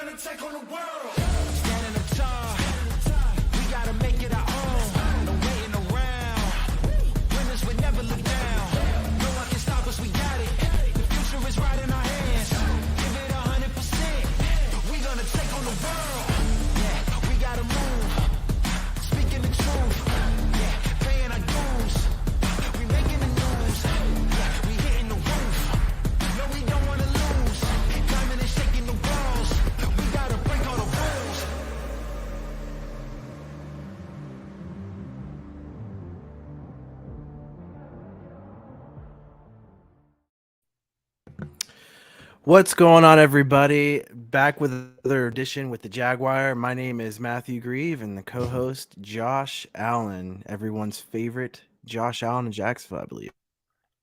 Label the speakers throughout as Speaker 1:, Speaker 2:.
Speaker 1: Take on the world. Standing up tall. We gotta make it our own. No waiting around. Winners would never look down. No one can stop us. We got it. The future is right in our hands. Give it 100%. We gonna take on the world. Yeah, we gotta move. Speaking the truth. Yeah, paying our dues. We making the news. Yeah, we hitting the roof. No, we don't wanna lose. Diamond is shaking the walls. We gotta break all the rules.
Speaker 2: What's going on, everybody? Back with another edition with the Jag Wire. My name is Matthew Grieve, and the co-host Josh Allen, everyone's favorite Josh Allen in Jacksonville, I believe.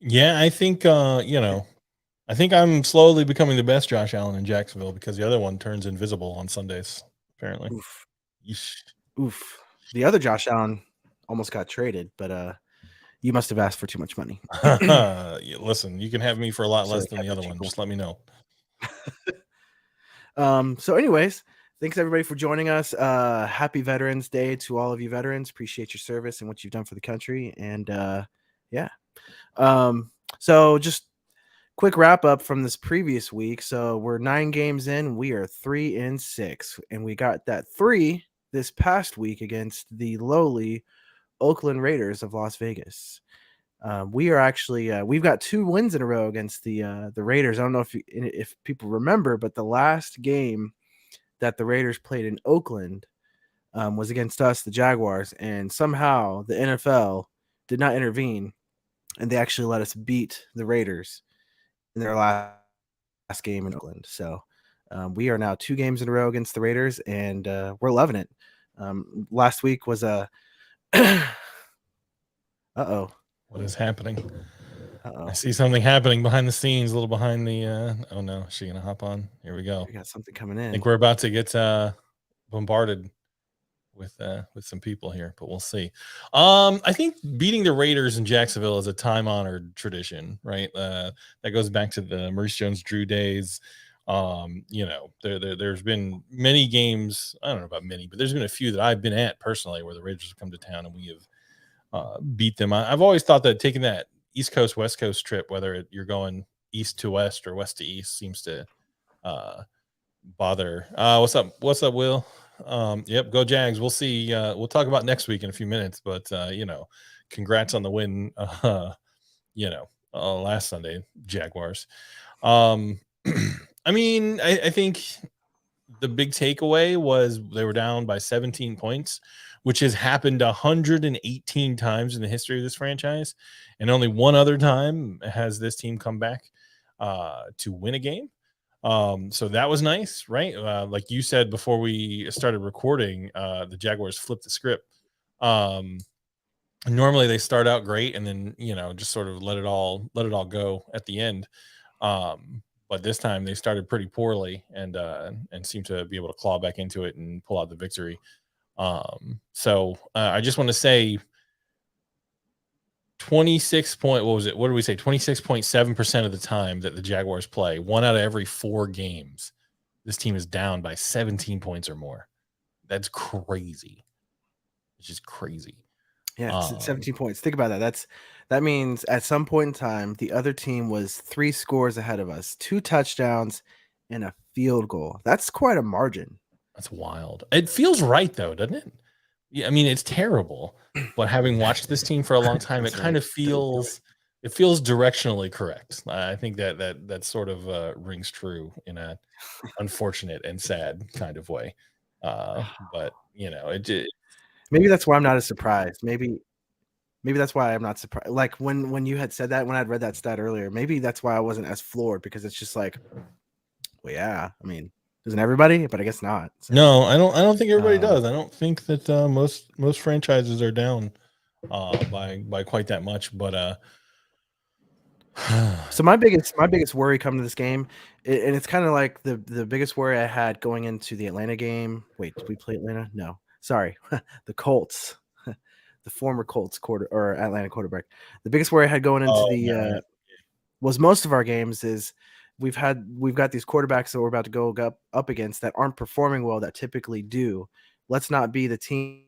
Speaker 3: Yeah, I think I think I'm slowly becoming the best Josh Allen in Jacksonville because the other one turns invisible on Sundays, apparently.
Speaker 2: Oof.
Speaker 3: Yeesh.
Speaker 2: Oof. The other Josh Allen almost got traded, but you must have asked for too much money.
Speaker 3: Listen, you can have me for a lot
Speaker 2: So
Speaker 3: less
Speaker 2: they
Speaker 3: than the
Speaker 2: kept
Speaker 3: other
Speaker 2: it
Speaker 3: one.
Speaker 2: cheaper.
Speaker 3: Just let me know.
Speaker 2: So anyways, thanks everybody for joining us. Happy Veterans Day to all of you veterans. Appreciate your service and what you've done for the country. And so just quick wrap up from this previous week. So we're 9 games in. We are 3-6, and we got that 3 this past week against the lowly Oakland Raiders of Las Vegas. We are actually we've got 2 wins in a row against the Raiders. I don't know if people remember, but the last game that the Raiders played in Oakland was against us, the Jaguars, and somehow the NFL did not intervene, and they actually let us beat the Raiders in their last game in Oakland. So we are now 2 games in a row against the Raiders, and we're loving it. Last week was a uh-oh.
Speaker 3: What is happening?
Speaker 2: Uh-oh.
Speaker 3: I see something happening behind the scenes, a little behind the oh no, is she gonna hop on? Here we go.
Speaker 2: We got something coming
Speaker 3: I
Speaker 2: in.
Speaker 3: think we're about to get bombarded with some people here, but we'll see. I think beating the Raiders in Jacksonville is a time-honored tradition, right? That goes back to the Maurice Jones-Drew days. There's been many games, I don't know about many, but there's been a few that I've been at personally where the Raiders have come to town and we have beat them. I've always thought that taking that East Coast, West Coast trip, whether you're going east to west or west to east, seems to bother. What's up, Will? Yep, go Jags. We'll see. We'll talk about next week in a few minutes, but congrats on the win. Last Sunday, Jaguars. I mean, I think the big takeaway was they were down by 17 points, which has happened 118 times in the history of this franchise, and only one other time has this team come back to win a game. So that was nice, right? Like you said before we started recording, the Jaguars flipped the script. Normally they start out great and then just sort of let it all go at the end. But this time they started pretty poorly and seemed to be able to claw back into it and pull out the victory. So I just want to say 26.7% of the time that the Jaguars play, 1 out of every 4 games, this team is down by 17 points or more. That's crazy. It's just crazy.
Speaker 2: Yeah, it's 17 points. Think about that. That means at some point in time, the other team was 3 scores ahead of us, 2 touchdowns and a field goal. That's quite a margin.
Speaker 3: That's wild. It feels right though, doesn't it? Yeah, I mean it's terrible, but having watched this team for a long time, it kind of feels directionally correct. I think that sort of rings true in a unfortunate and sad kind of way. But
Speaker 2: maybe that's why I'm not as surprised. Maybe that's why I'm not surprised. Like when you had said that, when I'd read that stat earlier, maybe that's why I wasn't as floored, because it's just like, well, yeah, I mean, doesn't everybody? But I guess not.
Speaker 3: So, no, I don't think everybody does. I don't think that most franchises are down by quite that much. But
Speaker 2: so my biggest worry coming to this game, and it's kind of like the biggest worry I had going into the Atlanta game. Wait, did we play Atlanta? No, sorry, the Colts, the former Colts Atlanta quarterback. The biggest worry I had going into was most of our games is we've got these quarterbacks that we're about to go up against that aren't performing well that typically do. Let's not be the team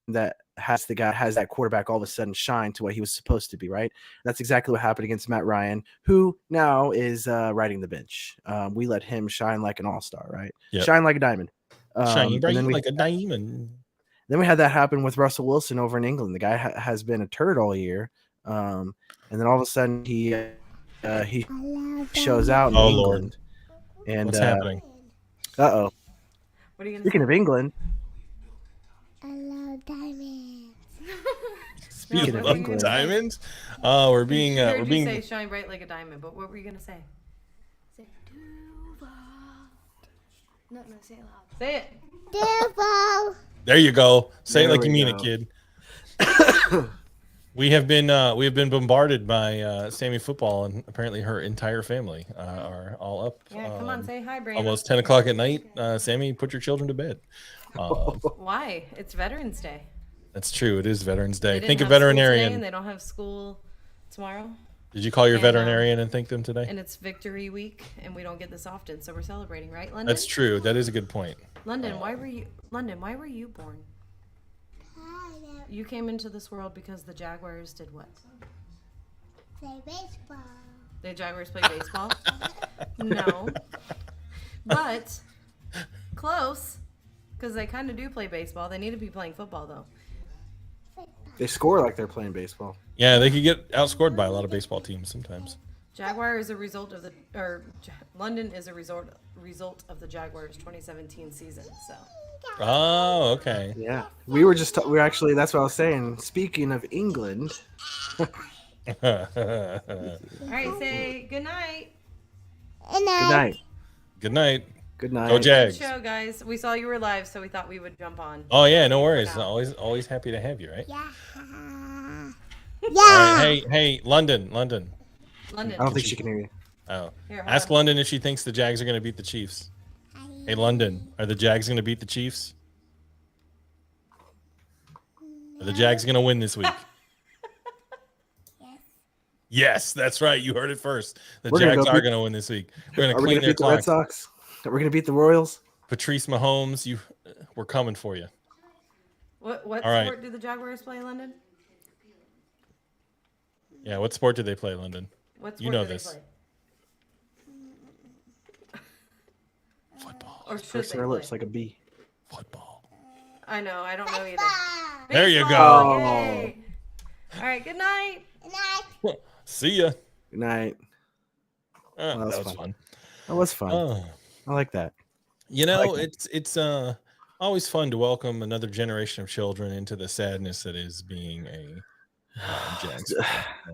Speaker 2: that has that quarterback all of a sudden shine to what he was supposed to be, right? That's exactly what happened against Matt Ryan, who now is riding the bench. We let him shine like an all-star, right?
Speaker 3: Yep.
Speaker 2: Shine like a diamond.
Speaker 3: Shiny
Speaker 2: And
Speaker 3: bright
Speaker 2: then
Speaker 3: like a diamond.
Speaker 2: Then we had that happen with Russell Wilson over in England. The guy has been a turd all year, and then all of a sudden he shows out in
Speaker 3: Oh,
Speaker 2: England.
Speaker 3: Lord.
Speaker 2: And
Speaker 3: What's happening?
Speaker 2: Uh-oh.
Speaker 4: What are you gonna
Speaker 2: Speaking
Speaker 4: say?
Speaker 2: of England,
Speaker 5: I love diamonds.
Speaker 2: speaking
Speaker 4: what
Speaker 2: of
Speaker 4: were you
Speaker 2: England,
Speaker 4: gonna say?
Speaker 3: Diamonds? We're being
Speaker 4: I heard
Speaker 3: we're
Speaker 4: you
Speaker 3: being
Speaker 4: say shine bright like a diamond, but what were you gonna say?
Speaker 5: Say Duval. No, say it loud.
Speaker 4: Say it.
Speaker 5: Duval.
Speaker 3: there you go. Say it
Speaker 2: There
Speaker 3: like you
Speaker 2: we
Speaker 3: mean
Speaker 2: go.
Speaker 3: it, kid. We have been bombarded by Sammy Football, and apparently her entire family are all up.
Speaker 4: Yeah, come on, say hi, Brandon.
Speaker 3: Almost 10 o'clock at night. Sammy, put your children to bed.
Speaker 4: Why? It's Veterans Day.
Speaker 3: That's true. It is Veterans
Speaker 4: They
Speaker 3: Day.
Speaker 4: didn't
Speaker 3: Think a
Speaker 4: have school today,
Speaker 3: veterinarian.
Speaker 4: and they don't have school tomorrow.
Speaker 3: Did you call your
Speaker 4: And,
Speaker 3: veterinarian and thank them today?
Speaker 4: And it's Victory Week, and we don't get this often, so we're celebrating, right, London?
Speaker 3: That's true. That is a good point.
Speaker 4: London, why were you born? You came into this world because the Jaguars did what?
Speaker 5: Play baseball.
Speaker 4: The Jaguars play baseball? No. But close, because they kind of do play baseball. They need to be playing football, though.
Speaker 2: they score like they're playing baseball.
Speaker 3: Yeah, they could get outscored by a lot of baseball teams sometimes.
Speaker 4: Jaguar is a result of London is a result of the Jaguars' 2017 season. So
Speaker 3: Oh, okay.
Speaker 2: Yeah, we were just we're actually that's what I was saying. Speaking of England,
Speaker 4: all right, say good night.
Speaker 5: And
Speaker 2: good night.
Speaker 3: Good night.
Speaker 2: Good night.
Speaker 3: Go
Speaker 4: Good
Speaker 3: Jags.
Speaker 4: show, guys. We saw you were live, so we thought we would jump on.
Speaker 3: Oh yeah, no worries.
Speaker 4: Yeah.
Speaker 3: Always happy to have you, right?
Speaker 5: Yeah.
Speaker 3: All
Speaker 5: Yeah.
Speaker 3: right, hey, London.
Speaker 4: London.
Speaker 2: I don't think she can hear you.
Speaker 3: Oh,
Speaker 4: Here, hold
Speaker 3: ask
Speaker 4: on.
Speaker 3: London if she thinks the Jags are going to beat the Chiefs. Hey, London, are the Jags going to beat the Chiefs? Are the Jags going to win this week? Yes, that's right. You heard it first. The
Speaker 2: We're gonna
Speaker 3: Jags
Speaker 2: go
Speaker 3: are
Speaker 2: beat-
Speaker 3: going to win this week. We're going
Speaker 2: Are
Speaker 3: to
Speaker 2: we
Speaker 3: clean
Speaker 2: gonna
Speaker 3: their
Speaker 2: beat the Red
Speaker 3: clock.
Speaker 2: Sox? Are we gonna beat the Royals?
Speaker 3: Patrice Mahomes, we're coming for you.
Speaker 4: What
Speaker 3: All right.
Speaker 4: sport do the Jaguars play, London?
Speaker 3: Yeah, what sport do they play, London?
Speaker 4: What sport
Speaker 3: You know
Speaker 4: do they
Speaker 3: this.
Speaker 4: play?
Speaker 3: Football.
Speaker 4: Or should
Speaker 2: Pursing
Speaker 4: they
Speaker 2: her
Speaker 4: play?
Speaker 2: lips like a bee.
Speaker 3: Football.
Speaker 4: I know. I don't know either.
Speaker 3: There you
Speaker 4: Baseball,
Speaker 2: go.
Speaker 4: yay. All right. Good night.
Speaker 3: See ya.
Speaker 2: Good night.
Speaker 3: That
Speaker 2: was
Speaker 3: was
Speaker 2: fun.
Speaker 3: fun.
Speaker 2: That was fun.
Speaker 3: Oh.
Speaker 2: I like that.
Speaker 3: You know,
Speaker 2: like
Speaker 3: it's always fun to welcome another generation of children into the sadness that is being a Jags.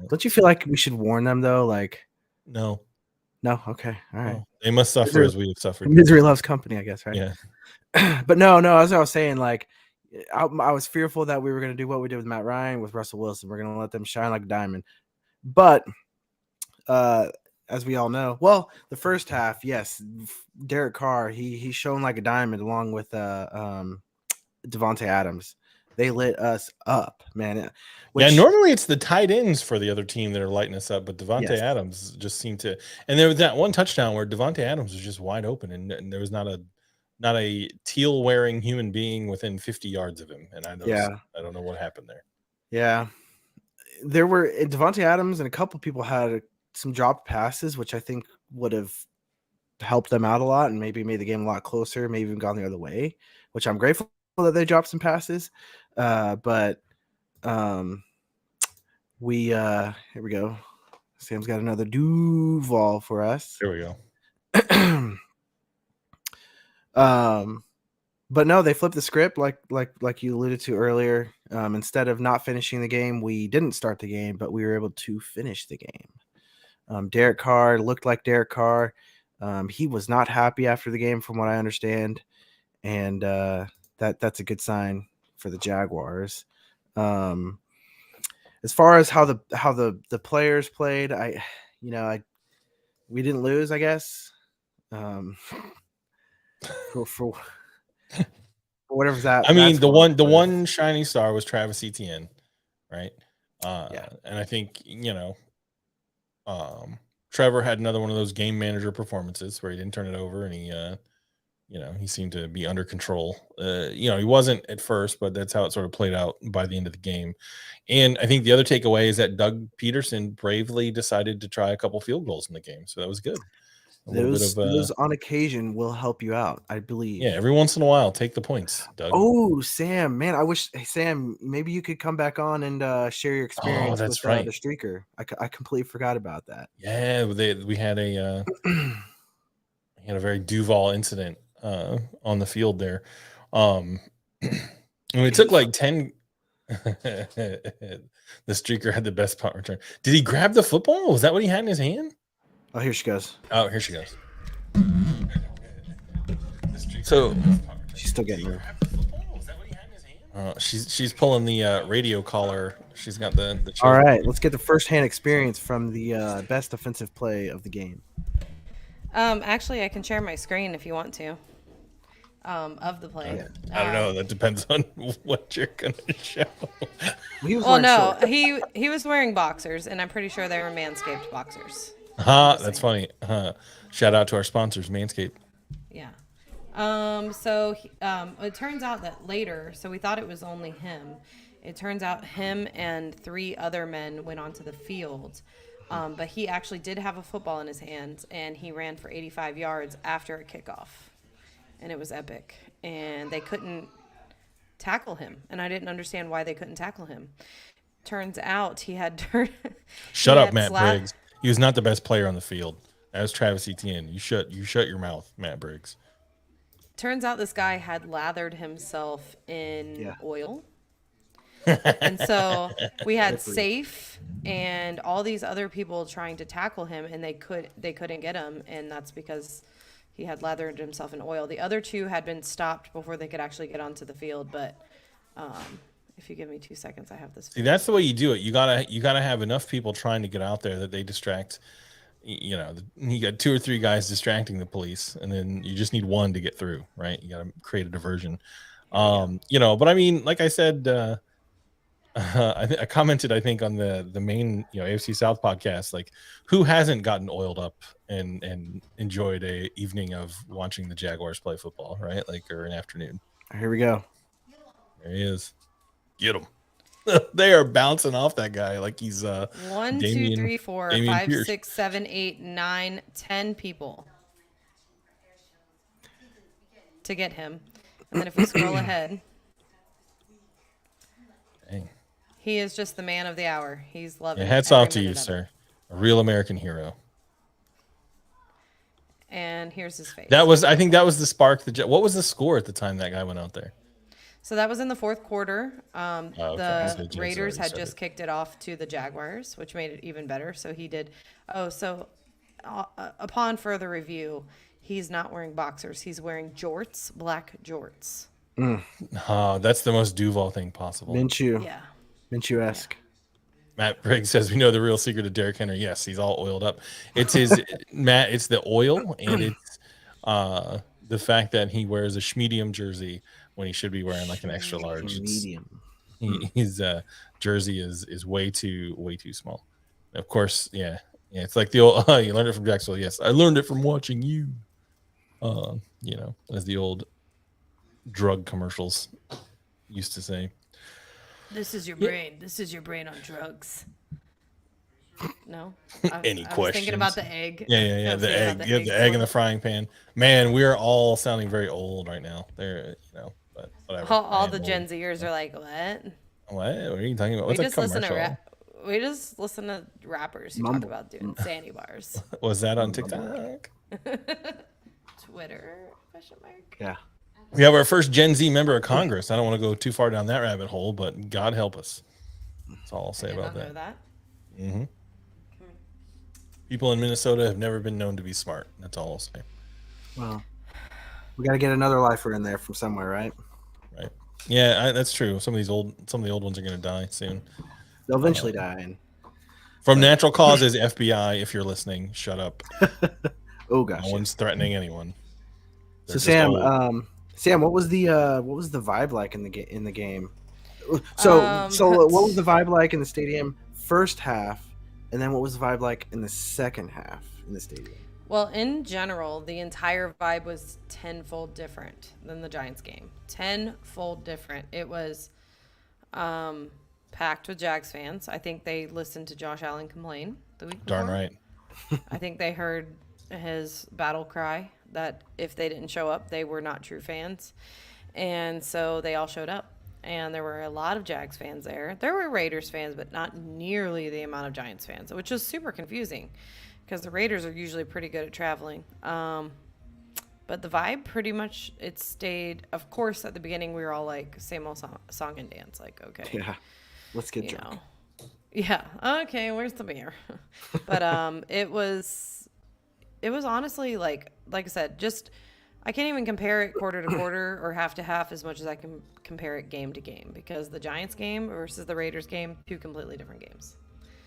Speaker 2: Don't you feel like we should warn them though? Like,
Speaker 3: No,
Speaker 2: no, okay, all right.
Speaker 3: no. They must suffer as we have suffered.
Speaker 2: Misery loves company, I guess, right?
Speaker 3: Yeah.
Speaker 2: But no, as I was saying, like, I was fearful that we were going to do what we did with Matt Ryan, with Russell Wilson. We're going to let them shine like a diamond. But as we all know, well, the first half, yes, Derek Carr, he shone like a diamond along with Devontae Adams. They lit us up, man.
Speaker 3: Yeah, normally it's the tight ends for the other team that are lighting us up, but Devontae
Speaker 2: Yes.
Speaker 3: Adams just seemed to. And there was that one touchdown where Devontae Adams was just wide open, and there was not a teal wearing human being within 50 yards of him. And I don't know what happened there.
Speaker 2: Yeah, there were Devontae Adams and a couple people had some dropped passes, which I think would have helped them out a lot and maybe made the game a lot closer, maybe even gone the other way, which I'm grateful that they dropped some passes. But we here we go. Sam's got another Duval for us.
Speaker 3: There we go.
Speaker 2: But no, they flipped the script like you alluded to earlier. Instead of not finishing the game, we didn't start the game, but we were able to finish the game. Derek Carr looked like Derek Carr. He was not happy after the game, from what I understand, and that's a good sign for the Jaguars. As far as how the players played, we didn't lose, I guess. For whatever that.
Speaker 3: I mean,
Speaker 2: that's
Speaker 3: the
Speaker 2: worth, but
Speaker 3: one shining star was Travis Etienne, right?
Speaker 2: Yeah.
Speaker 3: And I think Trevor had another one of those game manager performances where he didn't turn it over, and he seemed to be under control. He wasn't at first, but that's how it sort of played out by the end of the game. And I think the other takeaway is that Doug Peterson bravely decided to try a couple field goals in the game, so that was good.
Speaker 2: Those on occasion will help you out, I believe.
Speaker 3: Yeah, every once in a while, take the points, Doug.
Speaker 2: Oh, Sam, man, I wish Sam, maybe you could come back on and share your experience
Speaker 3: that's
Speaker 2: with
Speaker 3: right.
Speaker 2: the streaker. I completely forgot about that.
Speaker 3: Yeah, we had a very Duval incident on the field there. And it took like 10. The streaker had the best punt return. Did he grab the football? Was that what he had in his hand?
Speaker 2: Oh, here she goes.
Speaker 3: Oh, here she goes. So
Speaker 2: She's still getting her.
Speaker 3: She's pulling the radio collar. She's got the
Speaker 2: All right, let's get the first-hand experience from the best offensive play of the game.
Speaker 4: Actually, I can share my screen if you want to. Of the play.
Speaker 3: I don't know. That depends on what you're gonna show.
Speaker 2: He was
Speaker 4: Well,
Speaker 2: wearing
Speaker 4: no,
Speaker 2: shorts.
Speaker 4: he was wearing boxers, and I'm pretty sure they were Manscaped boxers.
Speaker 3: That's funny. Shout out to our sponsors, Manscaped.
Speaker 4: Yeah. So it turns out that later, so we thought it was only him. It turns out him and 3 other men went onto the field. But he actually did have a football in his hands, and he ran for 85 yards after a kickoff. And it was epic. And they couldn't tackle him. And I didn't understand why they couldn't tackle him. Turns out he had
Speaker 3: Shut up, Matt Briggs. He was not the best player on the field. That was Travis Etienne. You shut your mouth, Matt Briggs.
Speaker 4: Turns out this guy had lathered himself in oil. And so we had Safe and all these other people trying to tackle him, and they couldn't get him, and that's because he had lathered himself in oil. The other 2 had been stopped before they could actually get onto the field, but if you give me 2 seconds, I have this.
Speaker 3: See, that's the way you do it. You gotta have enough people trying to get out there that they distract. You got 2 or 3 guys distracting the police, and then you just need one to get through, right? You got to create a diversion. But I mean, like I said, I commented, I think, on the main AFC South podcast, like, who hasn't gotten oiled up and enjoyed a evening of watching the Jaguars play football, right? Like, or an afternoon.
Speaker 2: Here we go.
Speaker 3: There he is. Get him. They are bouncing off that guy like he's
Speaker 4: 1, 2, 3, 4, 5,
Speaker 3: Pierce.
Speaker 4: 6, 7, 8, 9, 10 people to get him. And then if we scroll ahead,
Speaker 3: Dang.
Speaker 4: he is just the man of the hour. He's loving.
Speaker 3: Yeah, hats
Speaker 4: every
Speaker 3: off to you,
Speaker 4: minute of it.
Speaker 3: sir. A real American hero.
Speaker 4: And here's his face.
Speaker 3: I think that was the spark. What was the score at the time that guy went out there?
Speaker 4: So that was in the 4th quarter.
Speaker 3: Okay. So
Speaker 4: The
Speaker 3: Jags
Speaker 4: Raiders
Speaker 3: already
Speaker 4: had just kicked it off to the Jaguars, which made it even better. So he did. Upon further review, he's not wearing boxers. He's wearing jorts, black jorts.
Speaker 3: That's the most Duval thing possible.
Speaker 2: Minshew.
Speaker 4: Yeah.
Speaker 2: Minshew-esque.
Speaker 3: Matt Briggs says we know the real secret of Derrick Henry. Yes, he's all oiled up. It's his Matt. It's the oil, and it's the fact that he wears a medium jersey when he should be wearing like an extra large.
Speaker 2: Medium.
Speaker 3: His jersey is way too small. Of course, yeah. It's like the old. You learned it from Jacksonville. Yes, I learned it from watching you. As the old drug commercials used to say.
Speaker 4: This is your brain. This is your brain on drugs. No.
Speaker 3: Any
Speaker 4: I was
Speaker 3: questions?
Speaker 4: thinking about the egg.
Speaker 3: Yeah. The egg. You have the egg in the frying pan. Man, we are all sounding very old right now. But whatever.
Speaker 4: All the Gen Zers are like, what?
Speaker 3: What are you talking about? What's a commercial?
Speaker 4: We just listen to rappers who talk about doing sandy bars.
Speaker 3: Was that on TikTok?
Speaker 4: Twitter? Question mark.
Speaker 2: Yeah.
Speaker 3: We have our first Gen Z member of Congress. I don't want to go too far down that rabbit hole, but God help us. That's all I'll say about
Speaker 4: Know
Speaker 3: that.
Speaker 4: that.
Speaker 3: People in Minnesota have never been known to be smart. That's all I'll say.
Speaker 2: Well, we got to get another lifer in there from somewhere, right?
Speaker 3: Right. Yeah, that's true. Some of the old ones are going to die soon.
Speaker 2: They'll eventually die. And
Speaker 3: From natural causes, FBI, if you're listening, shut up.
Speaker 2: oh gosh.
Speaker 3: No one's threatening anyone.
Speaker 2: So
Speaker 3: They're just
Speaker 2: Sam,
Speaker 3: old.
Speaker 2: Sam, what was the vibe like in the game? So what was the vibe like in the stadium? First half, And then what was the vibe like in the second half in the stadium?
Speaker 4: Well, in general, the entire vibe was tenfold different than the Giants game. Tenfold different. It was packed with Jags fans. I think they listened to Josh Allen complain the week before.
Speaker 3: Darn right.
Speaker 4: I think they heard his battle cry that if they didn't show up, they were not true fans. And so they all showed up. And there were a lot of Jags fans there. There were Raiders fans, but not nearly the amount of Giants fans, which was super confusing because the Raiders are usually pretty good at traveling. But the vibe pretty much, it stayed. Of course, at the beginning, we were all like, same old song and dance. Like, okay.
Speaker 2: Yeah. Let's get
Speaker 4: you
Speaker 2: drunk.
Speaker 4: know. Yeah. Okay, where's the beer? But it was honestly like I said, just I can't even compare it quarter to quarter or half to half as much as I can compare it game to game because the Giants game versus the Raiders game, two completely different games.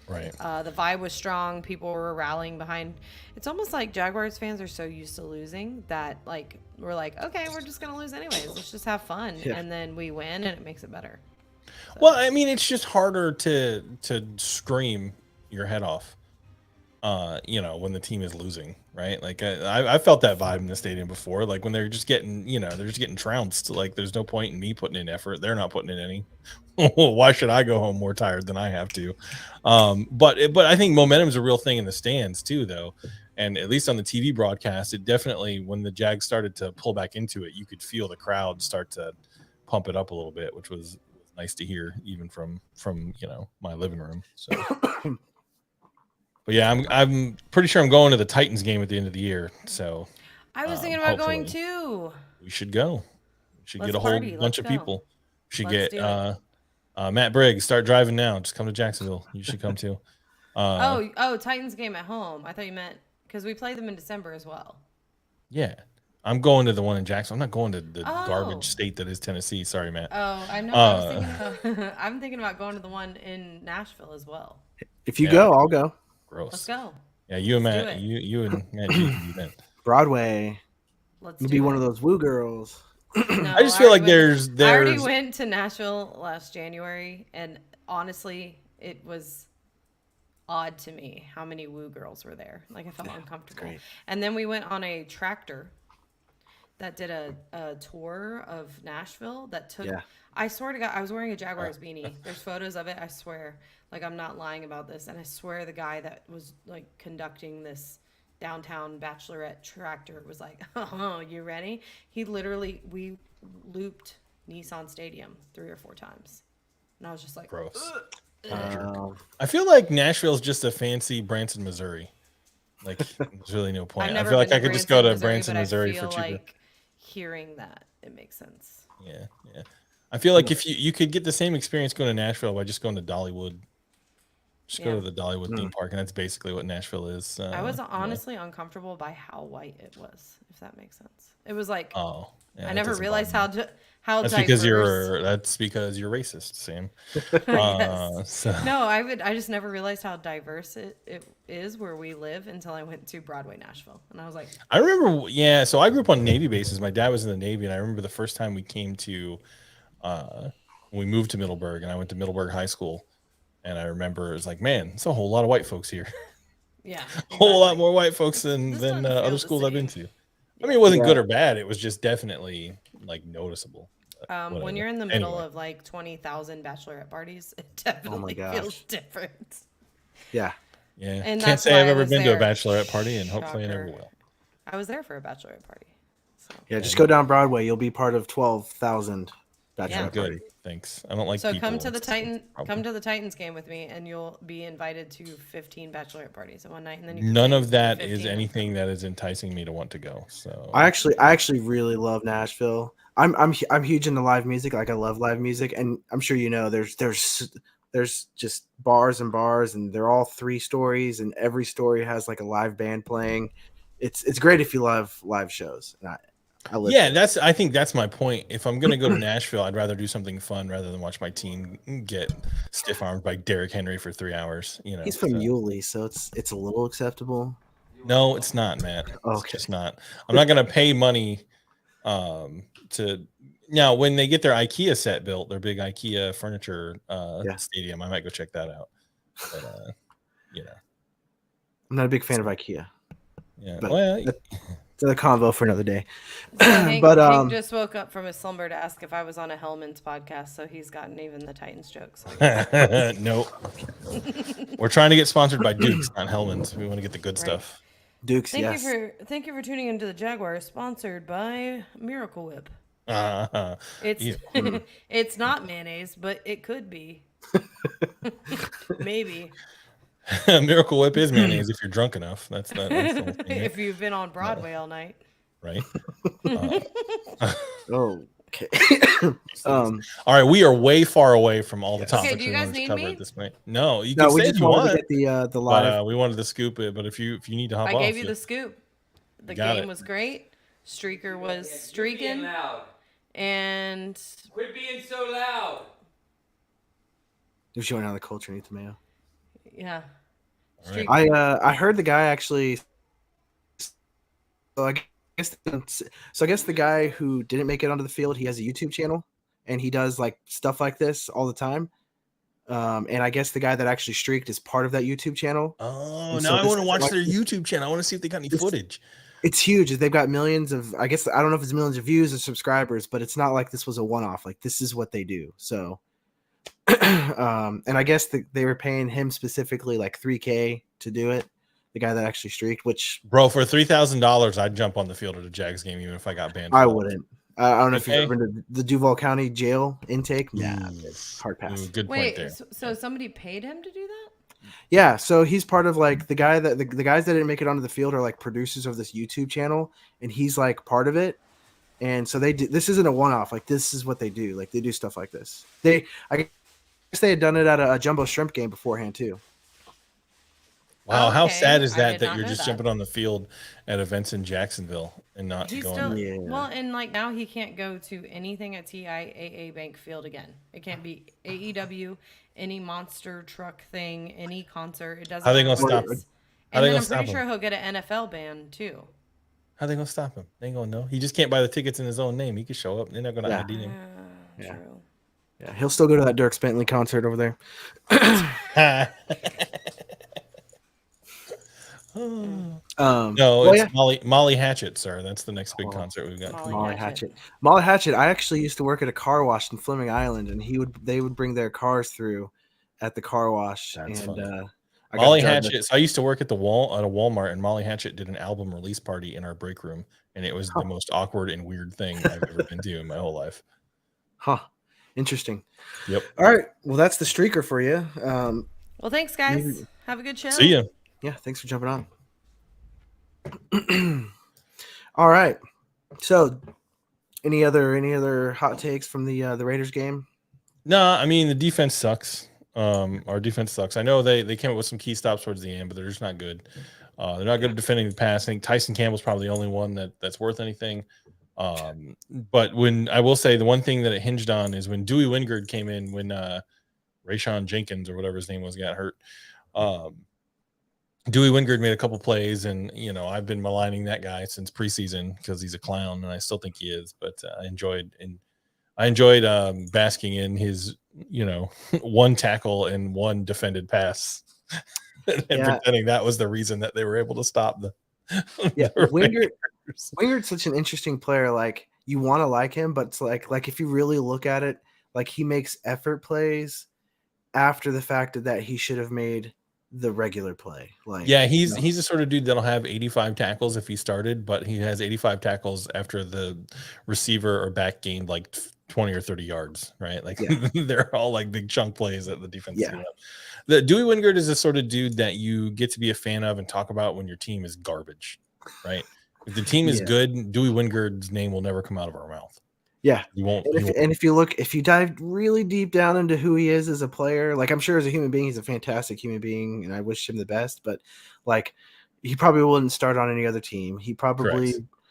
Speaker 3: Right.
Speaker 4: The vibe was strong. People were rallying behind. It's almost like Jaguars fans are so used to losing that like we're like, okay, we're just gonna lose anyways. Let's just have fun,
Speaker 2: Yeah.
Speaker 4: and then we win, and it makes it better.
Speaker 3: Well, I mean, it's just harder to scream your head off, when the team is losing, right? Like I felt that vibe in the stadium before, like when they're just getting, they're just getting trounced. Like there's no point in me putting in effort. They're not putting in any. Why should I go home more tired than I have to? But I think momentum is a real thing in the stands too, though. And at least on the TV broadcast, it definitely, when the Jags started to pull back into it, you could feel the crowd start to pump it up a little bit, which was nice to hear, even from my living room. So, but yeah, I'm pretty sure I'm going to the Titans game at the end of the year. So
Speaker 4: I was thinking about going
Speaker 3: hopefully
Speaker 4: too.
Speaker 3: we should go. We should
Speaker 4: Let's
Speaker 3: get a whole
Speaker 4: party.
Speaker 3: bunch
Speaker 4: Let's
Speaker 3: of
Speaker 4: go.
Speaker 3: people. We should
Speaker 4: Let's
Speaker 3: get
Speaker 4: do it.
Speaker 3: Matt Briggs. Start driving now. Just come to Jacksonville. You should come too.
Speaker 4: Titans game at home. I thought you meant because we play them in December as well.
Speaker 3: Yeah. I'm going to the one in Jackson. I'm not going to the
Speaker 4: Oh.
Speaker 3: garbage state that is Tennessee. Sorry, Matt.
Speaker 4: Oh, I know. I was thinking about, I'm thinking about going to the one in Nashville as well.
Speaker 2: If you
Speaker 3: Yeah.
Speaker 2: go, I'll go.
Speaker 3: Gross.
Speaker 4: Let's go.
Speaker 3: Yeah, you and
Speaker 4: Let's
Speaker 3: Matt,
Speaker 4: do
Speaker 3: you and Matt G can do that.
Speaker 2: Broadway.
Speaker 4: Let's
Speaker 2: You'll
Speaker 4: do
Speaker 2: be
Speaker 4: it.
Speaker 2: one of those woo girls.
Speaker 4: No,
Speaker 3: I just feel like
Speaker 4: already
Speaker 3: there's
Speaker 4: I already went to Nashville last January, and honestly, it was odd to me how many woo girls were there. Like I felt uncomfortable.
Speaker 2: great.
Speaker 4: And then we went on a tractor that did a tour of Nashville that took.
Speaker 2: Yeah.
Speaker 4: I swear to God, I was wearing a Jaguars beanie. There's photos of it. I swear, like I'm not lying about this. And I swear the guy that was like conducting this downtown bachelorette tractor was like, "Oh, you ready?" We looped Nissan Stadium 3 or 4 times, and I was just like,
Speaker 3: gross.
Speaker 2: Um,
Speaker 3: I feel like Nashville's just a fancy Branson, Missouri. Like there's really no point.
Speaker 4: I've
Speaker 3: I
Speaker 4: never
Speaker 3: feel like
Speaker 4: been
Speaker 3: I
Speaker 4: to
Speaker 3: could just go to
Speaker 4: Branson,
Speaker 3: Branson,
Speaker 4: but
Speaker 3: Missouri
Speaker 4: I
Speaker 3: for
Speaker 4: feel
Speaker 3: cheaper.
Speaker 4: like hearing that it makes sense.
Speaker 3: Yeah. I feel like if you could get the same experience going to Nashville by just going to Dollywood. Just go
Speaker 4: Yeah.
Speaker 3: to the Dollywood theme park, and that's basically what Nashville is.
Speaker 4: I was honestly uncomfortable by how white it was, if that makes sense. It was like
Speaker 3: Oh, yeah,
Speaker 4: I
Speaker 3: that
Speaker 4: never
Speaker 3: doesn't
Speaker 4: realized
Speaker 3: bother me.
Speaker 4: how
Speaker 3: That's
Speaker 4: diverse.
Speaker 3: because you're racist, Sam.
Speaker 4: Yes.
Speaker 3: So
Speaker 4: No, I just never realized how diverse it is where we live until I went to Broadway, Nashville, and I was like,
Speaker 3: I remember, yeah. So I grew up on Navy bases. My dad was in the Navy, and I remember the first time we came to, when we moved to Middleburg, and I went to Middleburg High School, and I remember it was like, man, it's a whole lot of white folks here,
Speaker 4: yeah,
Speaker 3: a whole lot
Speaker 4: exactly.
Speaker 3: more white folks
Speaker 4: This
Speaker 3: than
Speaker 4: doesn't feel
Speaker 3: other
Speaker 4: the
Speaker 3: schools I've been
Speaker 4: same.
Speaker 3: to. I mean, it wasn't
Speaker 2: Yeah.
Speaker 3: good or bad. It was just definitely like noticeable.
Speaker 4: When
Speaker 3: Whatever.
Speaker 4: you're in the middle
Speaker 3: Anyway.
Speaker 4: of like 20,000 bachelorette parties, it definitely
Speaker 2: gosh.
Speaker 4: feels different.
Speaker 2: yeah.
Speaker 3: Yeah,
Speaker 4: And
Speaker 3: can't
Speaker 4: that's
Speaker 3: say
Speaker 4: why
Speaker 3: I've
Speaker 4: I
Speaker 3: ever
Speaker 4: was
Speaker 3: been to a
Speaker 4: there.
Speaker 3: bachelorette party, and hopefully I never
Speaker 4: Shocker.
Speaker 3: will.
Speaker 4: I was there for a bachelorette party. So,
Speaker 2: Yeah. Just go down Broadway. You'll be part of 12,000 bachelorette
Speaker 4: Yeah.
Speaker 3: Good,
Speaker 2: party.
Speaker 3: thanks. I don't like.
Speaker 4: so
Speaker 3: people.
Speaker 4: come to the
Speaker 3: It's a
Speaker 4: come
Speaker 3: problem.
Speaker 4: to the Titans game with me, and you'll be invited to 15 bachelorette parties in one night, and then you can
Speaker 3: None
Speaker 4: stay
Speaker 3: of that
Speaker 4: 15
Speaker 3: is
Speaker 4: of them.
Speaker 3: anything that is enticing me to want to go. So
Speaker 2: I actually really love Nashville. I'm huge into live music. Like I love live music, and I'm sure you know there's just bars and bars, and they're all 3 stories, and every story has like a live band playing. It's great if you love live shows. And I live
Speaker 3: yeah,
Speaker 2: for it.
Speaker 3: I think that's my point. If I'm gonna go to Nashville, I'd rather do something fun rather than watch my team get stiff armed by Derrick Henry for 3 hours.
Speaker 2: He's from
Speaker 3: so.
Speaker 2: Yulee, so it's a little acceptable.
Speaker 3: No, it's not, Matt. It's
Speaker 2: Okay.
Speaker 3: just not. I'm not gonna pay money to now when they get their IKEA set built, their big IKEA furniture
Speaker 2: Yeah.
Speaker 3: stadium. I might go check that out. But, you know.
Speaker 2: I'm not a big fan of IKEA.
Speaker 3: Yeah.
Speaker 2: But
Speaker 3: Well,
Speaker 2: it's a convo for another day.
Speaker 4: So Hank,
Speaker 2: But,
Speaker 4: Hank just woke up from his slumber to ask if I was on a Hellman's podcast, so he's gotten even the Titans jokes.
Speaker 3: no. We're trying to get sponsored by Dukes, not Hellman's. We want to get the good stuff.
Speaker 2: Dukes,
Speaker 4: Thank
Speaker 2: yes.
Speaker 4: you for tuning into the Jag Wire, sponsored by Miracle Whip. It's
Speaker 3: Yeah.
Speaker 4: it's not mayonnaise, but it could be. Maybe
Speaker 3: Miracle Whip is mayonnaise if you're drunk enough. That's the whole thing, right?
Speaker 4: if you've been on Broadway all night.
Speaker 3: Right?
Speaker 2: Oh, okay.
Speaker 3: All right, we are way far away from all the
Speaker 2: Yes.
Speaker 3: topics
Speaker 4: Okay, do you
Speaker 3: we
Speaker 4: guys
Speaker 3: wanted to
Speaker 4: need
Speaker 3: cover
Speaker 4: me?
Speaker 3: at this point. No, you
Speaker 2: No,
Speaker 3: can
Speaker 2: we
Speaker 3: say
Speaker 2: just
Speaker 3: if you
Speaker 2: wanted
Speaker 3: want,
Speaker 2: to get the live.
Speaker 3: but we wanted to scoop it. But if you need to hop
Speaker 4: I
Speaker 3: off,
Speaker 4: gave you the scoop. The
Speaker 3: got
Speaker 4: game
Speaker 3: it.
Speaker 4: was great. Streaker was
Speaker 6: Quit being
Speaker 4: streaking,
Speaker 6: loud.
Speaker 4: and
Speaker 6: Quit being so loud.
Speaker 2: They're showing how the culture needs mayo.
Speaker 4: yeah.
Speaker 3: All right.
Speaker 4: Streaker.
Speaker 2: I heard the guy actually. So I guess the guy who didn't make it onto the field, he has a YouTube channel, and he does like stuff like this all the time. And I guess the guy that actually streaked is part of that YouTube channel.
Speaker 3: Oh,
Speaker 2: And
Speaker 3: now
Speaker 2: so
Speaker 3: I
Speaker 2: this
Speaker 3: want to
Speaker 2: is
Speaker 3: watch
Speaker 2: like-
Speaker 3: their YouTube channel. I want to see if they got any
Speaker 2: This-
Speaker 3: footage.
Speaker 2: It's huge. They've got millions of, I guess, I don't know if it's millions of views or subscribers, but it's not like this was a one-off. Like this is what they do. So, and I guess they were paying him specifically like $3,000 to do it. The guy that actually streaked, which
Speaker 3: Bro, for $3,000, I'd jump on the field at a Jags game even if I got banned.
Speaker 2: I
Speaker 3: for that.
Speaker 2: wouldn't. I don't know if you've
Speaker 3: Okay.
Speaker 2: ever been to the Duval County jail intake. Nah,
Speaker 3: Ooh.
Speaker 2: hard pass.
Speaker 3: Ooh, good point
Speaker 4: Wait,
Speaker 3: there.
Speaker 4: so somebody paid him to do that?
Speaker 2: Yeah, so he's part of like the guys that didn't make it onto the field are like producers of this YouTube channel, and he's like part of it. And so they do. This isn't a one-off. Like this is what they do. Like they do stuff like this. I guess they had done it at a jumbo shrimp game beforehand too.
Speaker 3: Wow, how
Speaker 4: Okay,
Speaker 3: sad is
Speaker 4: I
Speaker 3: that
Speaker 4: did
Speaker 3: that
Speaker 4: not
Speaker 3: you're
Speaker 4: know
Speaker 3: just
Speaker 4: that.
Speaker 3: jumping on the field at events in Jacksonville and not
Speaker 4: He's
Speaker 3: going?
Speaker 4: still
Speaker 2: Yeah.
Speaker 4: well, and like now he can't go to anything at TIAA Bank Field again. It can't be AEW, any monster truck thing, any concert. It doesn't.
Speaker 3: How they
Speaker 4: matter
Speaker 3: gonna
Speaker 4: what
Speaker 3: stop
Speaker 4: it
Speaker 3: him?
Speaker 4: is.
Speaker 3: How
Speaker 4: And
Speaker 3: they
Speaker 4: then
Speaker 3: gonna
Speaker 4: I'm
Speaker 3: stop
Speaker 4: pretty
Speaker 3: him?
Speaker 4: sure he'll get an NFL ban too.
Speaker 3: How they gonna stop him? They ain't gonna know. He just can't buy the tickets in his own name. He could show up. They're not gonna
Speaker 2: Yeah.
Speaker 3: ID him.
Speaker 2: Yeah.
Speaker 4: True.
Speaker 2: Yeah, he'll still go to that Dirk Bentley concert over there.
Speaker 3: No,
Speaker 2: well,
Speaker 3: it's
Speaker 2: yeah.
Speaker 3: Molly Hatchet, sir. That's the next big
Speaker 2: Oh.
Speaker 3: concert we've got.
Speaker 4: Molly
Speaker 2: Molly Hatchet. I actually used to work at a car wash in Fleming Island, and they would bring their cars through at the car wash.
Speaker 3: That's
Speaker 2: and
Speaker 3: funny.
Speaker 2: I got
Speaker 3: Molly
Speaker 2: to drive
Speaker 3: Hatchet. So I used to work at a Walmart, and Molly Hatchet did an album release party in our break room, and it was the most awkward and weird thing I've ever been to in my whole life.
Speaker 2: Huh. Interesting.
Speaker 3: Yep.
Speaker 2: All right. Well, that's the streaker for you.
Speaker 4: Well, thanks, guys.
Speaker 2: Maybe-
Speaker 4: Have a good show.
Speaker 3: See ya.
Speaker 2: Yeah. Thanks for jumping on. All right. So, any other hot takes from the Raiders game?
Speaker 3: No, I mean the defense sucks. Our defense sucks. I know they came up with some key stops towards the end, but they're just not good. They're not good at defending the pass. I think Tyson Campbell's probably the only one that's worth anything. But when I will say the one thing that it hinged on is when Dewey Wingard came in, when Rayshawn Jenkins or whatever his name was got hurt. Dewey Wingard made a couple plays, and I've been maligning that guy since preseason because he's a clown, and I still think he is. But I enjoyed basking in his one tackle and one defended pass, and pretending that was the reason that they were able to stop the.
Speaker 2: Yeah,
Speaker 3: the
Speaker 2: Wingard's such an interesting player. Like you want to like him, but it's like if you really look at it, like he makes effort plays after the fact that he should have made the regular play. Like
Speaker 3: Yeah, he's the sort of dude that'll have 85 tackles if he started, but he has 85 tackles after the receiver or back gained like 20 or 30 yards, right? Like they're all like big chunk plays that the defense.
Speaker 2: Yeah.
Speaker 3: The Dewey Wingard is the sort of dude that you get to be a fan of and talk about when your team is garbage, right? If the team is good, Dewey Wingard's name will never come out of our mouth.
Speaker 2: Yeah.
Speaker 3: You won't.
Speaker 2: And if you dive really deep down into who he is as a player, like I'm sure as a human being, he's a fantastic human being and I wish him the best, but like he probably wouldn't start on any other team. He probably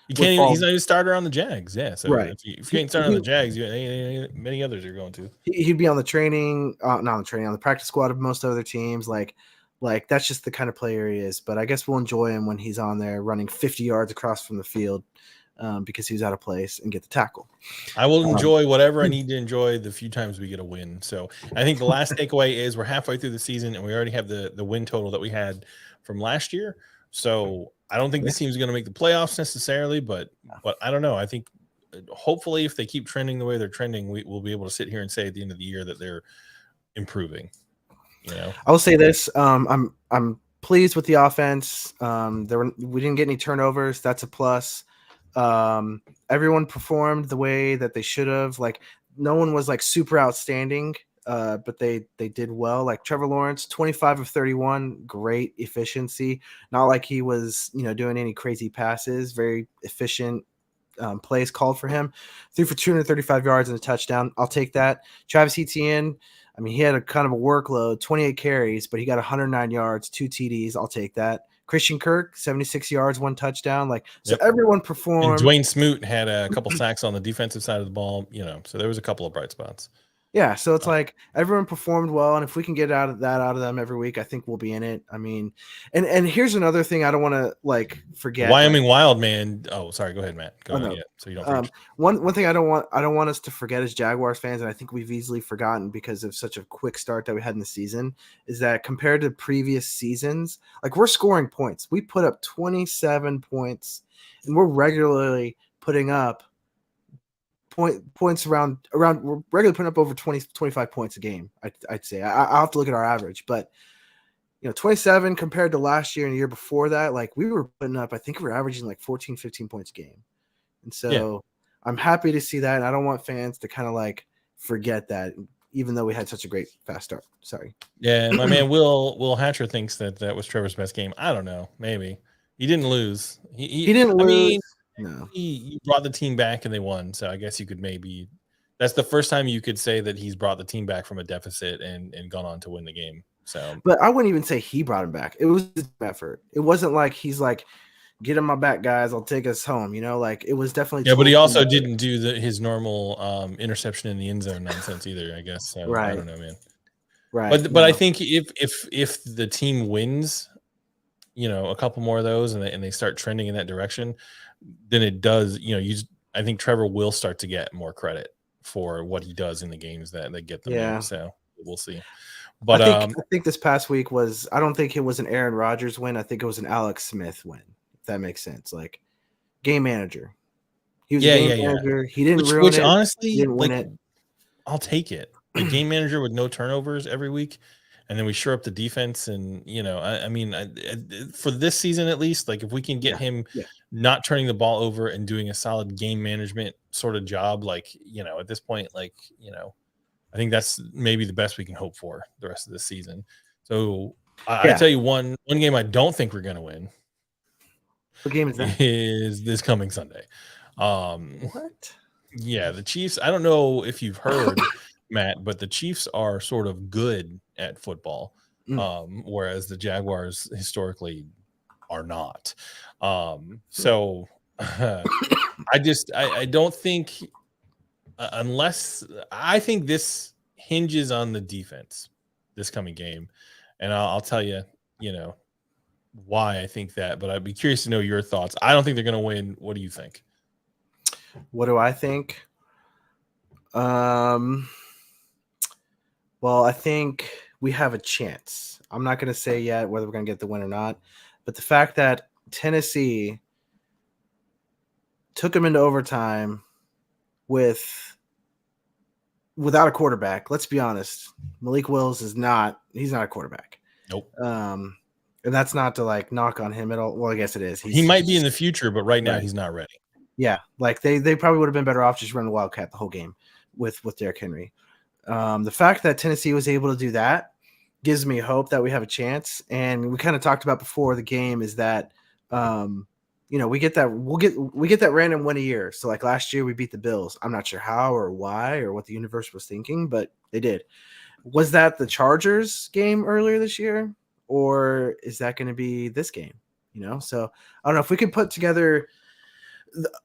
Speaker 3: you can't even, he's not even a starter on the Jags. Yeah. So
Speaker 2: right.
Speaker 3: if you can't start on the Jags, many others are going to.
Speaker 2: He'd be on the training, not on the training, on the practice squad of most other teams. Like that's just the kind of player he is. But I guess we'll enjoy him when he's on there running 50 yards across from the field. because he was out of place and get the tackle.
Speaker 3: I will enjoy whatever I need to enjoy the few times we get a win. So I think the last takeaway is we're halfway through the season and we already have the win total that we had from last year. So I don't think this team is going to make the playoffs necessarily, but I don't know. I think hopefully if they keep trending the way they're trending, we'll be able to sit here and say at the end of the year that they're improving. You know,
Speaker 2: I will say this: I'm pleased with the offense. We didn't get any turnovers. That's a plus. Everyone performed the way that they should have. Like no one was like super outstanding, but they did well. Like Trevor Lawrence, 25 of 31, great efficiency. Not like he was doing any crazy passes. Very efficient plays called for him. Threw for 235 yards and a touchdown. I'll take that. Travis Etienne. I mean, he had a kind of a workload, 28 carries, but he got 109 yards, 2 TDs. I'll take that. Christian Kirk, 76 yards, 1 touchdown. So everyone performed.
Speaker 3: And Dwayne Smoot had a couple sacks on the defensive side of the ball, so there was a couple of bright spots.
Speaker 2: Yeah, so it's like everyone performed well, and if we can get out of them every week, I think we'll be in it. I mean, and here's another thing I don't want to forget.
Speaker 3: Wyoming Wild man. Oh, sorry. Go ahead, Matt. Go ahead.
Speaker 2: No.
Speaker 3: Yeah, so you don't. Preach.
Speaker 2: One thing I don't want us to forget as Jaguars fans, and I think we've easily forgotten because of such a quick start that we had in the season, is that compared to previous seasons, we're scoring points. We put up 27 points, and we're regularly putting up points around we're regularly putting up over 25 points a game. I'd say I'll have to look at our average, but 27 compared to last year and the year before that, we were putting up, I think we were averaging 14, 15 points a game. And so I'm happy to see that. And I don't want fans to kind of forget that, even though we had such a great fast start. Sorry.
Speaker 3: Yeah. My man, Will Hatcher thinks that was Trevor's best game. I don't know. Maybe he didn't lose. He
Speaker 2: didn't lose.
Speaker 3: Mean,
Speaker 2: no,
Speaker 3: he brought the team back and they won. So I guess you could that's the first time you could say that he's brought the team back from a deficit and gone on to win the game. So,
Speaker 2: but I wouldn't even say he brought him back. It was his effort. It wasn't like he's get in my back, guys. I'll take us home. It was definitely.
Speaker 3: Yeah, but he also didn't do his normal interception in the end zone nonsense either, I guess. So,
Speaker 2: right.
Speaker 3: I don't know, man.
Speaker 2: Right.
Speaker 3: But I think if the team wins, a couple more of those and they start trending in that direction, then it does, I think Trevor will start to get more credit for what he does in the games that get them in. So we'll see. But
Speaker 2: I think this past week I don't think it was an Aaron Rodgers win. I think it was an Alex Smith win, if that makes sense. Game manager. He was a game manager. He didn't ruin it.
Speaker 3: Which honestly,
Speaker 2: he didn't win it.
Speaker 3: I'll take it. A game manager with no turnovers every week. And then we shore up the defense, and I mean, for this season at least, if we can get him not turning the ball over and doing a solid game management sort of job, at this point, I think that's maybe the best we can hope for the rest of the season. So I tell you one game I don't think we're going to win.
Speaker 2: What game is that?
Speaker 3: Is this coming Sunday?
Speaker 2: What?
Speaker 3: Yeah, the Chiefs. I don't know if you've heard. Matt, but the Chiefs are sort of good at football, whereas the Jaguars historically are not. So I don't think unless I think this hinges on the defense this coming game, and I'll tell you, why I think that, but I'd be curious to know your thoughts. I don't think they're going to win. What do you think?
Speaker 2: What do I think? Well, I think we have a chance. I'm not going to say yet whether we're going to get the win or not, but the fact that Tennessee took them into overtime without a quarterback. Let's be honest. Malik Willis he's not a quarterback.
Speaker 3: Nope.
Speaker 2: And that's not to knock on him at all. Well, I guess it is.
Speaker 3: He might be in the future, but right now he's not ready.
Speaker 2: Yeah. They probably would have been better off just running the Wildcat the whole game with Derrick Henry. The fact that Tennessee was able to do that gives me hope that we have a chance. And we kind of talked about before the game is that, we get that random win a year. So last year we beat the Bills. I'm not sure how or why or what the universe was thinking, but they did. Was that the Chargers game earlier this year, or is that going to be this game? So I don't know if we can put together.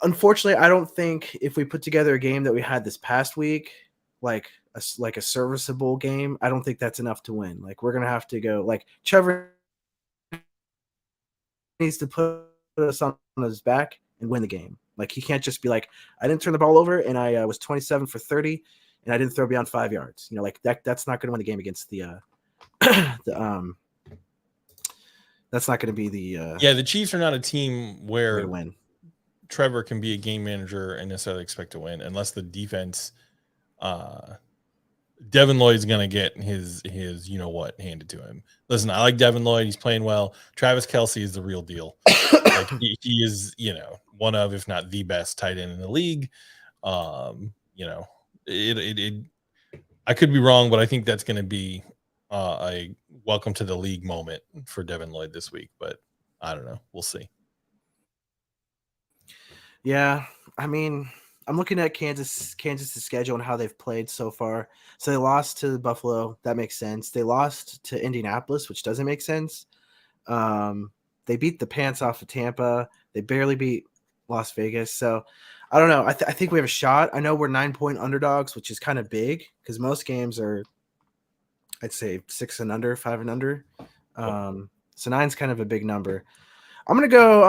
Speaker 2: Unfortunately, I don't think if we put together a game that we had this past week, like a serviceable game, I don't think that's enough to win. We're gonna have to go. Trevor needs to put us on his back and win the game. Like he can't just be like, I didn't turn the ball over and I was 27 for 30 and I didn't throw beyond 5 yards. You know, like that's not going to win the game against the that's not going to be the
Speaker 3: the Chiefs are not a team
Speaker 2: way
Speaker 3: where
Speaker 2: to win.
Speaker 3: Trevor can be a game manager and necessarily expect to win unless the defense. Devin Lloyd's gonna get his you know what handed to him. Listen, I like Devin Lloyd. He's playing well. Travis Kelce is the real deal. Like he is, you know, one of, if not the best tight end in the league. You know, I could be wrong, but I think that's going to be a welcome to the league moment for Devin Lloyd this week. But I don't know. We'll see.
Speaker 2: Yeah, I mean, I'm looking at Kansas's schedule and how they've played so far. So they lost to Buffalo. That makes sense. They lost to Indianapolis, which doesn't make sense. They beat the pants off of Tampa. They barely beat Las Vegas. So I don't know. I think we have a shot. I know we're 9-point underdogs, which is kind of big because most games are, I'd say 6 and under, 5 and under. So 9's kind of a big number. I'm gonna go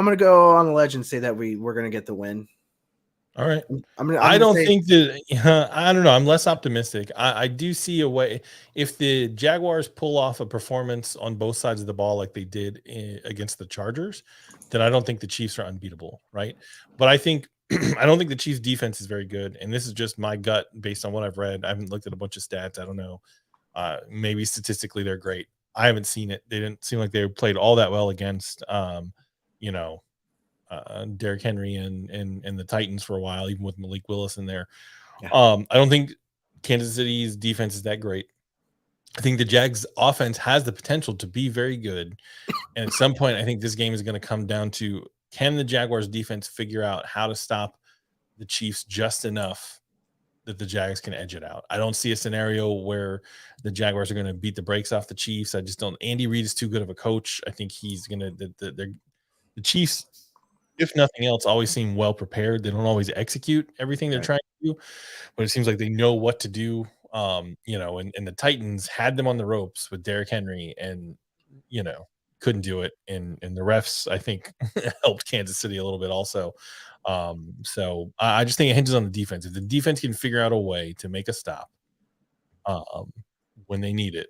Speaker 2: on the ledge and say that we're gonna get the win.
Speaker 3: All right.
Speaker 2: I don't
Speaker 3: think that I don't know. I'm less optimistic. I do see a way if the Jaguars pull off a performance on both sides of the ball like they did against the Chargers, then I don't think the Chiefs are unbeatable, right? But I think I don't think the Chiefs defense is very good, and this is just my gut based on what I've read. I haven't looked at a bunch of stats. I don't know. Maybe statistically they're great. I haven't seen it. They didn't seem like they played all that well against Derrick Henry and the Titans for a while, even with Malik Willis in there.
Speaker 2: Yeah.
Speaker 3: I don't think Kansas City's defense is that great. I think the Jags offense has the potential to be very good. And at some point, I think this game is going to come down to, can the Jaguars defense figure out how to stop the Chiefs just enough that the Jags can edge it out? I don't see a scenario where the Jaguars are going to beat the brakes off the Chiefs. I just don't. Andy Reid is too good of a coach. I think he's going to the Chiefs, if nothing else, always seem well prepared. They don't always execute everything they're trying to do, but it seems like they know what to do. And the Titans had them on the ropes with Derrick Henry and, couldn't do it. And the refs, I think, helped Kansas City a little bit also. So I just think it hinges on the defense. If the defense can figure out a way to make a stop when they need it,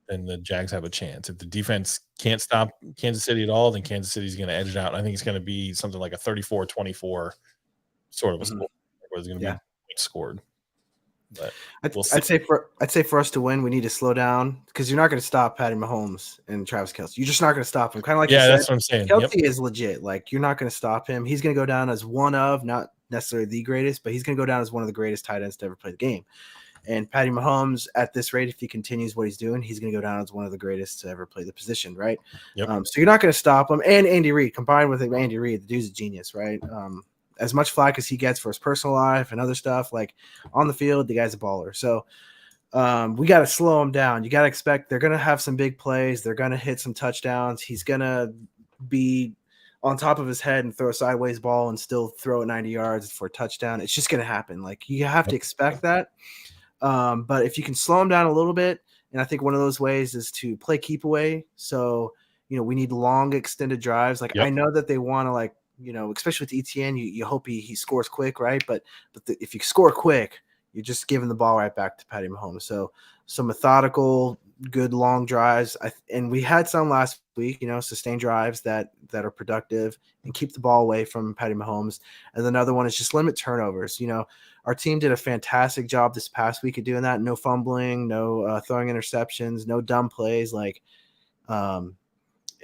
Speaker 3: then the Jags have a chance. If the defense can't stop Kansas City at all, then Kansas City's going to edge it out. I think it's going to be something like a 34-24 sort of a score where there's going to be points scored. But
Speaker 2: I'd say for us to win, we need to slow down because you're not going to stop Patty Mahomes and Travis Kelce. You're just not going to stop him. Kind of like
Speaker 3: that's what I'm saying.
Speaker 2: Kelce is legit. Like you're not going to stop him. He's going to go down as one of, not necessarily the greatest, but he's going to go down as one of the greatest tight ends to ever play the game. And Patty Mahomes, at this rate, if he continues what he's doing, he's going to go down as one of the greatest to ever play the position, right?
Speaker 3: Yep.
Speaker 2: So you're not going to stop him. And Andy Reid, combined with Andy Reid, the dude's a genius, right? As much flack as he gets for his personal life and other stuff, like on the field, the guy's a baller. So we got to slow him down. You got to expect they're going to have some big plays. They're going to hit some touchdowns. He's going to be on top of his head and throw a sideways ball and still throw it 90 yards for a touchdown. It's just going to happen. Like you have to expect that. But if you can slow him down a little bit, and I think one of those ways is to play keep away. So, we need long extended drives. Like I know that they want to especially with ETN, you hope he scores quick, right? But if you score quick, you're just giving the ball right back to Patty Mahomes. So some methodical, good long drives. And we had some last week, sustained drives that are productive and keep the ball away from Patty Mahomes. And another one is just limit turnovers. Our team did a fantastic job this past week of doing that. No fumbling, no throwing interceptions, no dumb plays,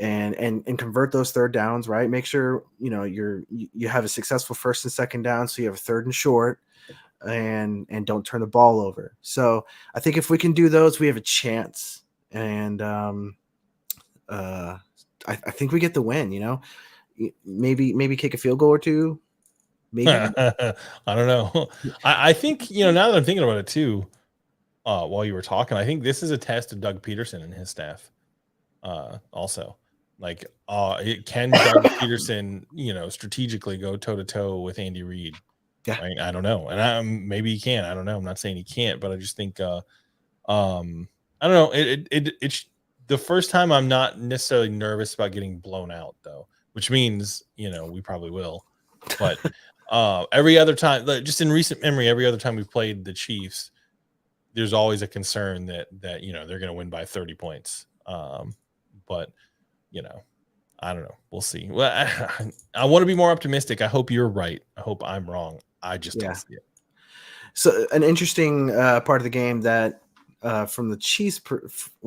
Speaker 2: and convert those third downs, right? Make sure, you have a successful first and second down. So you have a third and short and don't turn the ball over. So I think if we can do those, we have a chance. And I think we get the win, maybe kick a field goal or two. Maybe.
Speaker 3: I don't know. I think, now that I'm thinking about it too, while you were talking, I think this is a test of Doug Peterson and his staff. Also, can Doug Peterson, strategically go toe to toe with Andy Reid?
Speaker 2: Yeah.
Speaker 3: Right? I don't know. And maybe he can. I don't know. I'm not saying he can't, but I just think, I don't know. It's the first time I'm not necessarily nervous about getting blown out though, which means, we probably will, but Every other time, just in recent memory, every other time we've played the Chiefs, there's always a concern that they're going to win by 30 points. But I don't know. We'll see. Well, I want to be more optimistic. I hope you're right. I hope I'm wrong. I just don't see it.
Speaker 2: So an interesting part of the game that from the Chiefs,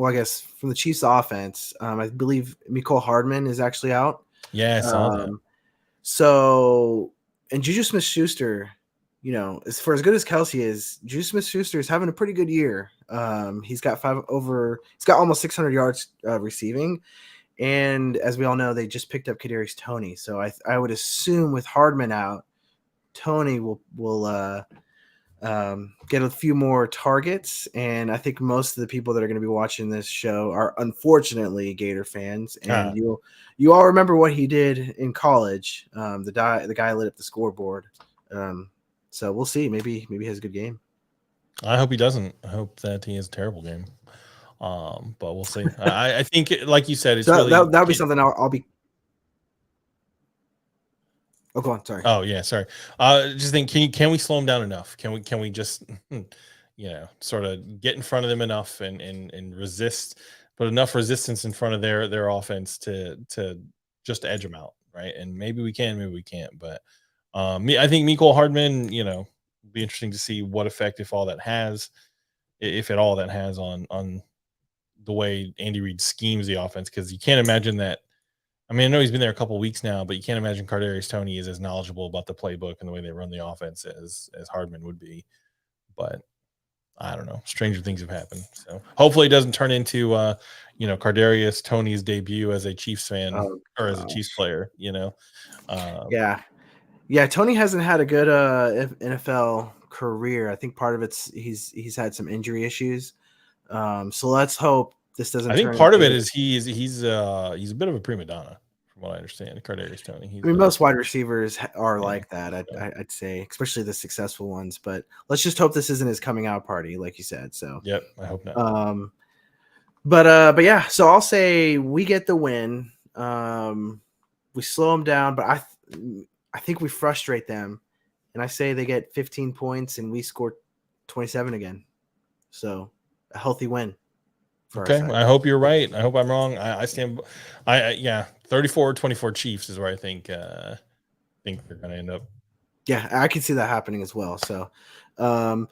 Speaker 2: I guess from the Chiefs offense, I believe Mecole Hardman is actually out.
Speaker 3: Yeah, I saw that.
Speaker 2: So, and Juju Smith-Schuster, as far as good as Kelsey is, Juju Smith-Schuster is having a pretty good year. He's got almost 600 yards receiving. And as we all know, they just picked up Kadarius Toney. So I would assume with Hardman out, Toney will get a few more targets. And I think most of the people that are going to be watching this show are unfortunately Gator fans. And you all remember what he did in college. The guy lit up the scoreboard. So we'll see. Maybe he has a good game.
Speaker 3: I hope he doesn't. I hope that he has a terrible game. But we'll see. I think, like you said, it's
Speaker 2: so
Speaker 3: really
Speaker 2: that would be something I'll be. Oh, go on. Sorry.
Speaker 3: Oh yeah, sorry. Just think, can we slow him down enough? Can we just sort of get in front of them enough and resist, put enough resistance in front of their offense to just edge them out, right? And maybe we can, maybe we can't. But I think Mecole Hardman, be interesting to see what effect, if all that has, if at all that has on the way Andy Reid schemes the offense, because you can't imagine that. I mean, I know he's been there a couple of weeks now, but you can't imagine Kadarius Toney is as knowledgeable about the playbook and the way they run the offense as Hardman would be. But I don't know. Stranger things have happened. So hopefully it doesn't turn into Kadarius Toney's debut as a Chiefs fan or as a Chiefs player.
Speaker 2: Yeah. Toney hasn't had a good NFL career. I think part of it's he's had some injury issues. So let's hope this doesn't.
Speaker 3: I think part of it is he's a bit of a prima donna, from what I understand. Kadarius Toney.
Speaker 2: Most wide receivers are like that. I'd say, especially the successful ones. But let's just hope this isn't his coming out party, like you said. So
Speaker 3: yep, I hope not.
Speaker 2: But yeah. So I'll say we get the win. We slow them down, but I think we frustrate them, and I say they get 15 points and we score 27 again. So a healthy win.
Speaker 3: Okay, I hope you're right. I hope I'm wrong. I stand. 34-24 Chiefs is where I think they're going to end up.
Speaker 2: Yeah, I can see that happening as well. So, and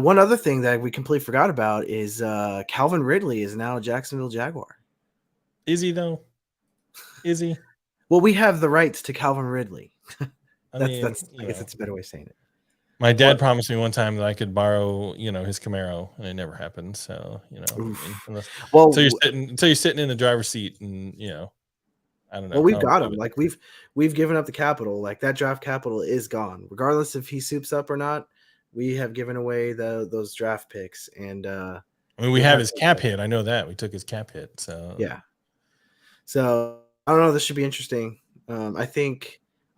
Speaker 2: one other thing that we completely forgot about is Calvin Ridley is now a Jacksonville Jaguar.
Speaker 3: Is he though? Is he?
Speaker 2: Well, we have the rights to Calvin Ridley. I guess that's a better way of saying it.
Speaker 3: My dad promised me one time that I could borrow, his Camaro, and it never happened. So, until you're sitting in the driver's seat, and I don't know.
Speaker 2: Well, we've got him. Like we've given up the capital. Like that draft capital is gone, regardless if he soups up or not. We have given away those draft picks, and
Speaker 3: we have his cap hit. I know that we took his cap hit. So
Speaker 2: yeah. So I don't know. This should be interesting. I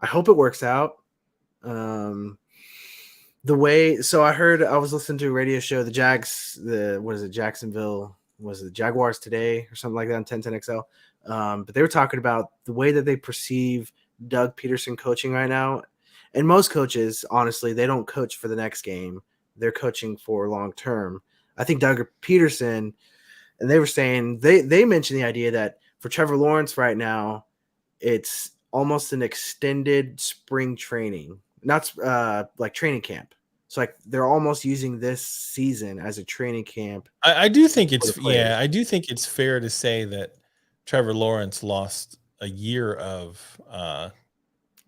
Speaker 2: hope it works out. I was listening to a radio show, the Jags, Jacksonville, Jaguars Today or something like that on 1010XL. But they were talking about the way that they perceive Doug Peterson coaching right now. And most coaches, honestly, they don't coach for the next game. They're coaching for long term. I think Doug Peterson, and they were saying they mentioned the idea that for Trevor Lawrence right now, it's almost an extended spring training. Not like training camp. So like they're almost using this season as a training camp.
Speaker 3: I do think it's fair to say that Trevor Lawrence lost a year of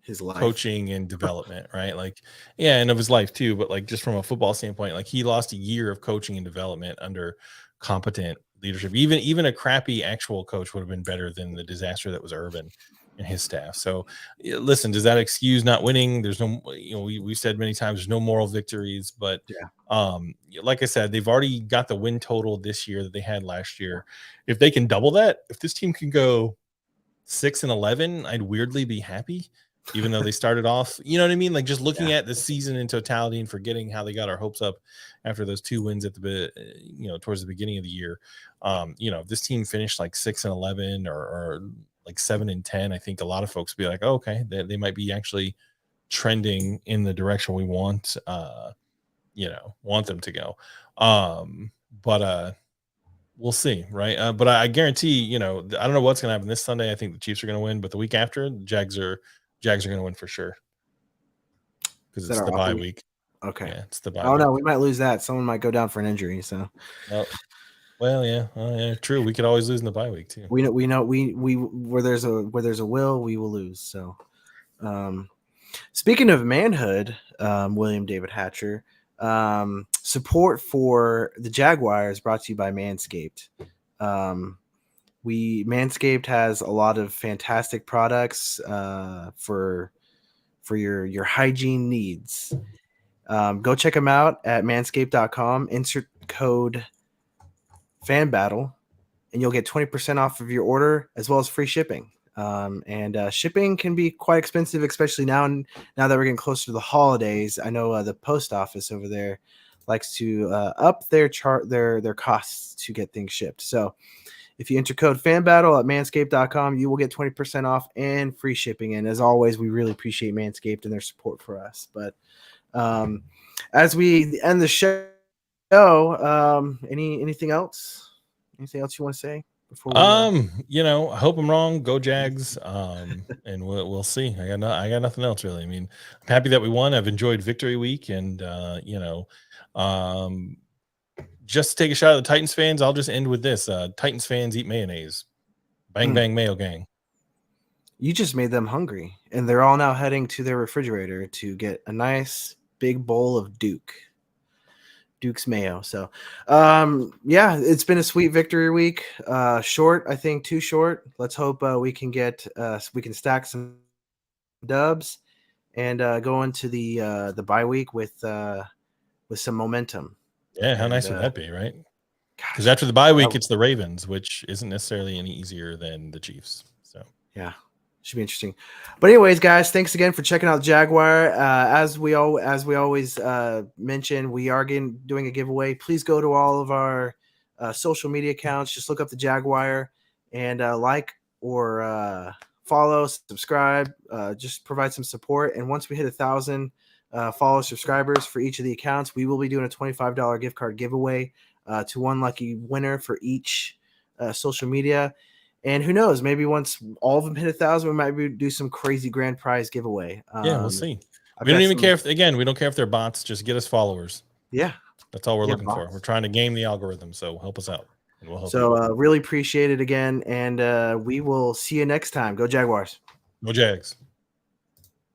Speaker 2: his life,
Speaker 3: coaching and development, right? Like, yeah, and of his life too, but like just from a football standpoint, like he lost a year of coaching and development under competent leadership. Even a crappy actual coach would have been better than the disaster that was Urban and his staff. So listen, does that excuse not winning? There's no, we've said many times there's no moral victories, but like I said, they've already got the win total this year that they had last year. If they can double that, if this team can go 6-11, I'd weirdly be happy, even though they started off, you know what I mean? Like just looking at the season in totality and forgetting how they got our hopes up after those 2 wins at towards the beginning of the year. If this team finished like 6-11 or like 7-10, I think a lot of folks would be like, oh, okay, they might be actually trending in the direction we want them to go. But we'll see, right? But I guarantee, I don't know what's going to happen this Sunday. I think the Chiefs are going to win, but the week after, the Jags are going to win for sure because it's the bye week.
Speaker 2: Okay.
Speaker 3: Yeah, it's the bye.
Speaker 2: Oh no, we might lose that. Someone might go down for an injury. So.
Speaker 3: Oh, well, yeah, true. We could always lose in the bye week too.
Speaker 2: We know where there's a will, we will lose. So, speaking of manhood, William David Hatcher, support for the Jag Wire is brought to you by Manscaped. Manscaped has a lot of fantastic products for your hygiene needs. Go check them out at manscaped.com. Insert code FANBATTLE and you'll get 20% off of your order as well as free shipping. And shipping can be quite expensive, especially now that we're getting closer to the holidays. I know the post office over there likes to up their costs to get things shipped. So if you enter code FANBATTLE at manscaped.com, you will get 20% off and free shipping. And as always, we really appreciate Manscaped and their support for us. But as we end the show, anything else? Anything else you want to say before?
Speaker 3: I hope I'm wrong. Go Jags. And we'll see. I got nothing else really. I mean, I'm happy that we won. I've enjoyed Victory Week, and just to take a shot at the Titans fans, I'll just end with this: Titans fans eat mayonnaise. Bang bang mayo gang.
Speaker 2: You just made them hungry, and they're all now heading to their refrigerator to get a nice big bowl of Duke's mayo. So it's been a sweet Victory Week. Short, I think too short. Let's hope we can stack some dubs and go into the bye week with some momentum.
Speaker 3: Yeah, how nice would that be, right? Because after the bye week, it's the Ravens, which isn't necessarily any easier than the Chiefs. So
Speaker 2: yeah. Should be interesting. But anyways, guys, thanks again for checking out Jag Wire. As we always mention, we are doing a giveaway. Please go to all of our social media accounts. Just look up the Jag Wire and like or follow, subscribe. Just provide some support. And once we hit 1,000 subscribers for each of the accounts, we will be doing a $25 gift card giveaway to one lucky winner for each social media. And who knows? Maybe once all of them hit 1,000, we might do some crazy grand prize giveaway.
Speaker 3: We'll see. We don't even care if they're bots. Just get us followers.
Speaker 2: Yeah,
Speaker 3: that's all we're looking for. We're trying to game the algorithm, so help us out, and we'll help.
Speaker 2: So really appreciate it again, and we will see you next time. Go Jaguars.
Speaker 3: Go Jags.